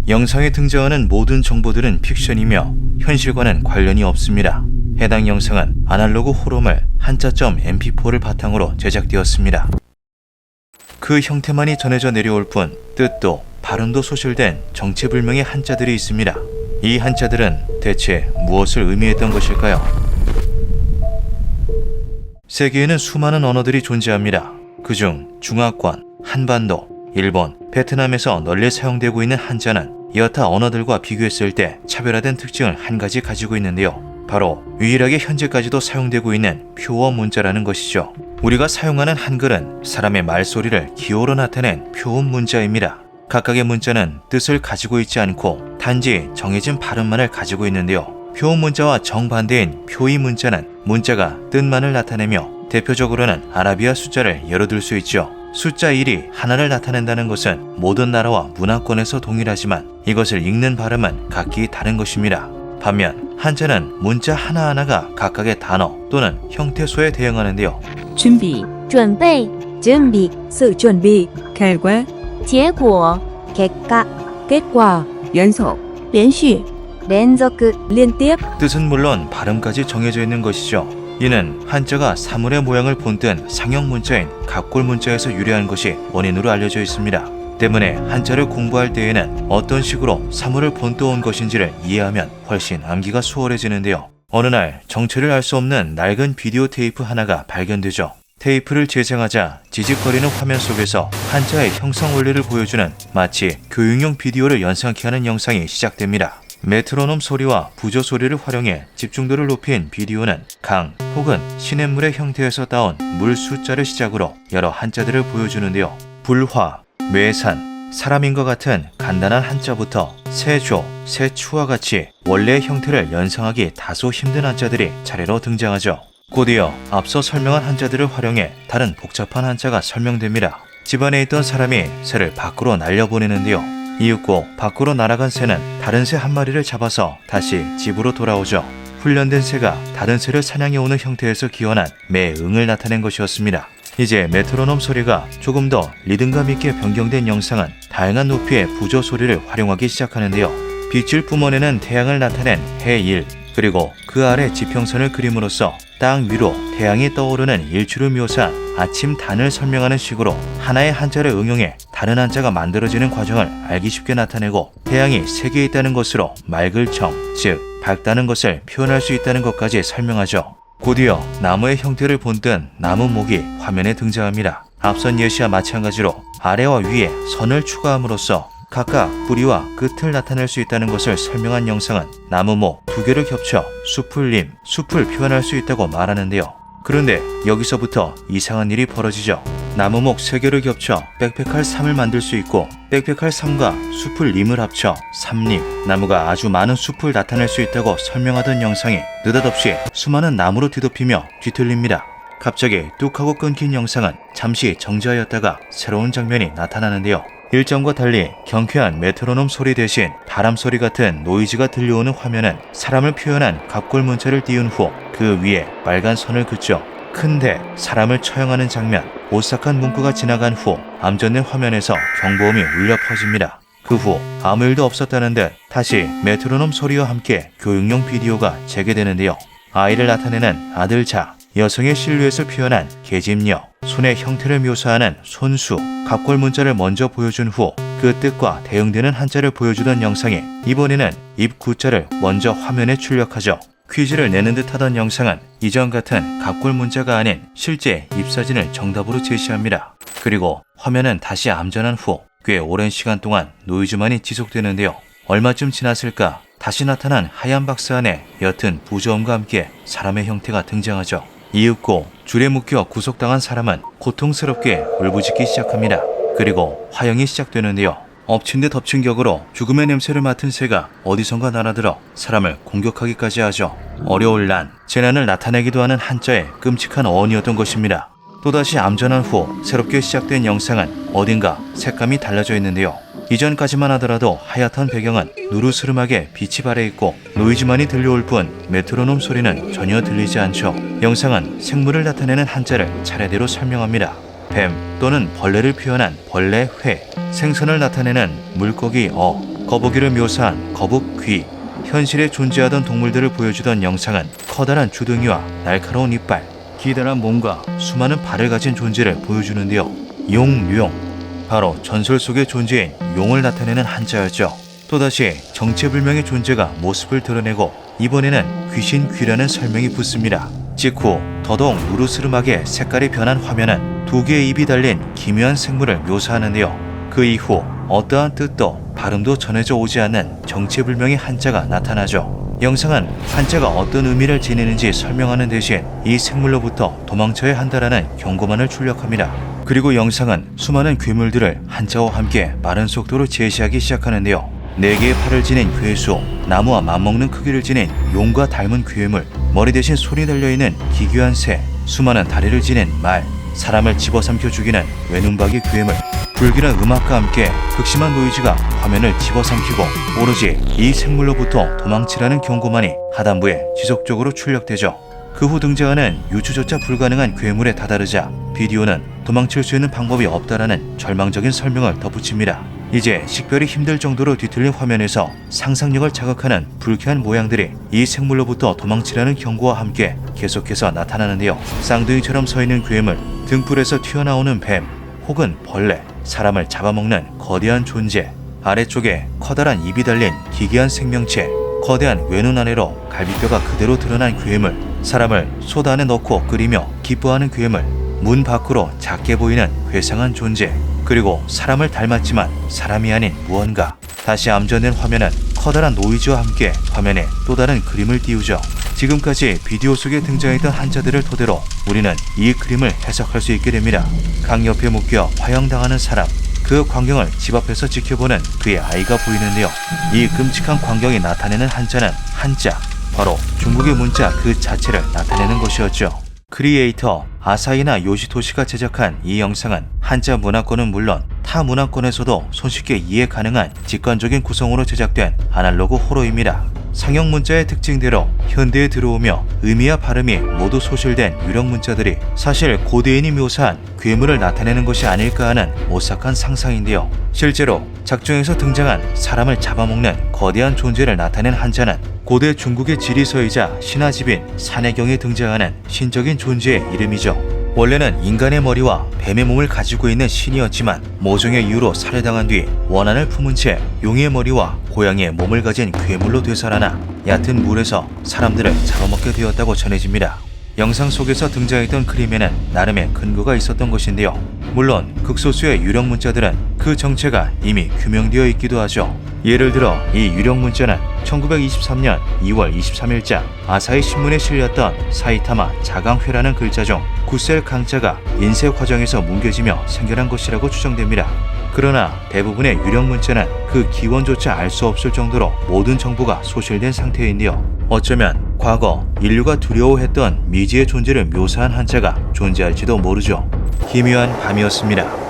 영상에 등장하는 모든 정보들은 픽션이며 현실과는 관련이 없습니다. 해당 영상은 아날로그 호러물 한자.mp4를 바탕으로 제작되었습니다. 그 형태만이 전해져 내려올 뿐 뜻도 발음도 소실된 정체불명의 한자들이 있습니다. 이 한자들은 대체 무엇을 의미했던 것일까요? 세계에는 수많은 언어들이 존재합니다. 그중 중화권, 한반도, 일본, 베트남에서 널리 사용되고 있는 한자는 여타 언어들과 비교했을 때 차별화된 특징을 한 가지 가지고 있는데요. 바로 유일하게 현재까지도 사용되고 있는 표어 문자라는 것이죠. 우리가 사용하는 한글은 사람의 말소리를 기호로 나타낸 표음 문자입니다. 각각의 문자는 뜻을 가지고 있지 않고 단지 정해진 발음만을 가지고 있는데요. 표음 문자와 정반대인 표의 문자는 문자가 뜻만을 나타내며 대표적으로는 아라비아 숫자를 예로 들 수 있죠. 숫자 1이 하나를 나타낸다는 것은 모든 나라와 문화권에서 동일하지만 이것을 읽는 발음은 각기 다른 것입니다. 반면 한자는 문자 하나하나가 각각의 단어 또는 형태소에 대응하는데요. 준비, 准备 준비, sự chuẩn bị, 결과, 结果 객가, kết quả, 연속, 连续 連続, liên tiếp, 뜻은 물론 발음까지 정해져 있는 것이죠. 이는 한자가 사물의 모양을 본뜬 상형 문자인 갑골 문자에서 유래한 것이 원인으로 알려져 있습니다. 때문에 한자를 공부할 때에는 어떤 식으로 사물을 본떠온 것인지를 이해하면 훨씬 암기가 수월해지는데요. 어느 날 정체를 알 수 없는 낡은 비디오 테이프 하나가 발견되죠. 테이프를 재생하자 지직거리는 화면 속에서 한자의 형성 원리를 보여주는 마치 교육용 비디오를 연상케 하는 영상이 시작됩니다. 메트로놈 소리와 부조 소리를 활용해 집중도를 높인 비디오는 강 혹은 시냇물의 형태에서 따온 물 숫자를 시작으로 여러 한자들을 보여주는데요. 불화, 매산, 사람인과 같은 간단한 한자부터 세조, 세추와 같이 원래의 형태를 연상하기 다소 힘든 한자들이 차례로 등장하죠. 곧이어 앞서 설명한 한자들을 활용해 다른 복잡한 한자가 설명됩니다. 집안에 있던 사람이 새를 밖으로 날려보내는데요. 이윽고 밖으로 날아간 새는 다른 새 한 마리를 잡아서 다시 집으로 돌아오죠. 훈련된 새가 다른 새를 사냥해 오는 형태에서 기원한 매응을 나타낸 것이었습니다. 이제 메트로놈 소리가 조금 더 리듬감 있게 변경된 영상은 다양한 높이의 부조 소리를 활용하기 시작하는데요. 빛을 뿜어내는 태양을 나타낸 해일, 그리고 그 아래 지평선을 그림으로써 땅 위로 태양이 떠오르는 일출을 묘사한 아침 단을 설명하는 식으로 하나의 한자를 응용해 다른 한자가 만들어지는 과정을 알기 쉽게 나타내고 태양이 세 개 있다는 것으로 맑을 청, 즉 밝다는 것을 표현할 수 있다는 것까지 설명하죠. 곧이어 나무의 형태를 본뜬 나무목이 화면에 등장합니다. 앞선 예시와 마찬가지로 아래와 위에 선을 추가함으로써 각각 뿌리와 끝을 나타낼 수 있다는 것을 설명한 영상은 나무목 두 개를 겹쳐 숲을 숲을 표현할 수 있다고 말하는데요. 그런데 여기서부터 이상한 일이 벌어지죠. 나무목 세 개를 겹쳐 빽빽할 삶을 만들 수 있고 빽빽할 삶과 숲을 림을 합쳐 삼림, 나무가 아주 많은 숲을 나타낼 수 있다고 설명하던 영상이 느닷없이 수많은 나무로 뒤덮이며 뒤틀립니다. 갑자기 뚝하고 끊긴 영상은 잠시 정지하였다가 새로운 장면이 나타나는데요. 일정과 달리 경쾌한 메트로놈 소리 대신 바람 소리 같은 노이즈가 들려오는 화면은 사람을 표현한 갑골 문자를 띄운 후 그 위에 빨간 선을 긋죠. 큰데 사람을 처형하는 장면, 오싹한 문구가 지나간 후 암전된 화면에서 경보음이 울려 퍼집니다. 그 후 아무 일도 없었다는 듯 다시 메트로놈 소리와 함께 교육용 비디오가 재개되는데요. 아이를 나타내는 아들자, 여성의 실루엣을 표현한 계집녀, 손의 형태를 묘사하는 손수, 갑골 문자를 먼저 보여준 후 그 뜻과 대응되는 한자를 보여주던 영상이 이번에는 입구자를 먼저 화면에 출력하죠. 퀴즈를 내는 듯 하던 영상은 이전 같은 갑골 문자가 아닌 실제 입사진을 정답으로 제시합니다. 그리고 화면은 다시 암전한 후 꽤 오랜 시간 동안 노이즈만이 지속되는데요. 얼마쯤 지났을까 다시 나타난 하얀 박스 안에 옅은 부조음과 함께 사람의 형태가 등장하죠. 이윽고 줄에 묶여 구속당한 사람은 고통스럽게 울부짖기 시작합니다. 그리고 화형이 시작되는데요. 엎친 데 덮친 격으로 죽음의 냄새를 맡은 새가 어디선가 날아들어 사람을 공격하기까지 하죠. 어려울 난, 재난을 나타내기도 하는 한자의 끔찍한 어원이었던 것입니다. 또다시 암전한 후 새롭게 시작된 영상은 어딘가 색감이 달라져 있는데요. 이전까지만 하더라도 하얗던 배경은 누르스름하게 빛이 발해 있고 노이즈만이 들려올 뿐 메트로놈 소리는 전혀 들리지 않죠. 영상은 생물을 나타내는 한자를 차례대로 설명합니다. 뱀 또는 벌레를 표현한 벌레 회, 생선을 나타내는 물고기 거북이를 묘사한 거북귀. 현실에 존재하던 동물들을 보여주던 영상은 커다란 주둥이와 날카로운 이빨, 기다란 몸과 수많은 발을 가진 존재를 보여주는데요. 용룡, 바로 전설 속의 존재인 용을 나타내는 한자였죠. 또다시 정체불명의 존재가 모습을 드러내고 이번에는 귀신귀라는 설명이 붙습니다. 직후 더더욱 누르스름하게 색깔이 변한 화면은 두 개의 입이 달린 기묘한 생물을 묘사하는데요. 그 이후 어떠한 뜻도 발음도 전해져 오지 않는 정체불명의 한자가 나타나죠. 영상은 한자가 어떤 의미를 지니는지 설명하는 대신 이 생물로부터 도망쳐야 한다라는 경고만을 출력합니다. 그리고 영상은 수많은 괴물들을 한자와 함께 빠른 속도로 제시하기 시작하는데요. 4개의 팔을 지닌 괴수, 나무와 맞먹는 크기를 지닌 용과 닮은 괴물, 머리 대신 손이 달려있는 기괴한 새, 수많은 다리를 지닌 말, 사람을 집어삼켜 죽이는 외눈박이 괴물, 불길한 음악과 함께 극심한 노이즈가 화면을 집어삼키고 오로지 이 생물로부터 도망치라는 경고만이 하단부에 지속적으로 출력되죠. 그 후 등장하는 유추조차 불가능한 괴물에 다다르자 비디오는 도망칠 수 있는 방법이 없다라는 절망적인 설명을 덧붙입니다. 이제 식별이 힘들 정도로 뒤틀린 화면에서 상상력을 자극하는 불쾌한 모양들이 이 생물로부터 도망치라는 경고와 함께 계속해서 나타나는데요. 쌍둥이처럼 서 있는 괴물, 등불에서 튀어나오는 뱀, 혹은 벌레, 사람을 잡아먹는 거대한 존재, 아래쪽에 커다란 입이 달린 기괴한 생명체, 거대한 외눈 아래로 갈비뼈가 그대로 드러난 괴물, 사람을 솥 안에 넣고 끓이며 기뻐하는 괴물, 문 밖으로 작게 보이는 괴상한 존재, 그리고 사람을 닮았지만 사람이 아닌 무언가. 다시 암전된 화면은 커다란 노이즈와 함께 화면에 또 다른 그림을 띄우죠. 지금까지 비디오 속에 등장했던 한자들을 토대로 우리는 이 그림을 해석할 수 있게 됩니다. 강 옆에 묶여 화형당하는 사람, 그 광경을 집 앞에서 지켜보는 그의 아이가 보이는데요. 이 끔찍한 광경이 나타내는 한자는 한자, 바로 중국의 문자 그 자체를 나타내는 것이었죠. 크리에이터 아사히나 요시토시가 제작한 이 영상은 한자 문화권은 물론 타 문화권에서도 손쉽게 이해 가능한 직관적인 구성으로 제작된 아날로그 호러입니다. 상형 문자의 특징대로 현대에 들어오며 의미와 발음이 모두 소실된 유령 문자들이 사실 고대인이 묘사한 괴물을 나타내는 것이 아닐까 하는 오싹한 상상인데요. 실제로 작중에서 등장한 사람을 잡아먹는 거대한 존재를 나타낸 한자는 고대 중국의 지리서이자 신화집인 산해경에 등장하는 신적인 존재의 이름이죠. 원래는 인간의 머리와 뱀의 몸을 가지고 있는 신이었지만 모종의 이유로 살해당한 뒤 원한을 품은 채 용의 머리와 고양이의 몸을 가진 괴물로 되살아나 얕은 물에서 사람들을 잡아먹게 되었다고 전해집니다. 영상 속에서 등장했던 그림에는 나름의 근거가 있었던 것인데요. 물론 극소수의 유령 문자들은 그 정체가 이미 규명되어 있기도 하죠. 예를 들어 이 유령 문자는 1923년 2월 23일자 아사히 신문에 실렸던 사이타마 자강회라는 글자 중 굳셀 강자가 인쇄 과정에서 뭉개지며 생겨난 것이라고 추정됩니다. 그러나 대부분의 유령 문자는 그 기원조차 알 수 없을 정도로 모든 정보가 소실된 상태인데요. 어쩌면 과거 인류가 두려워했던 미지의 존재를 묘사한 한자가 존재할지도 모르죠. 기묘한 밤이었습니다.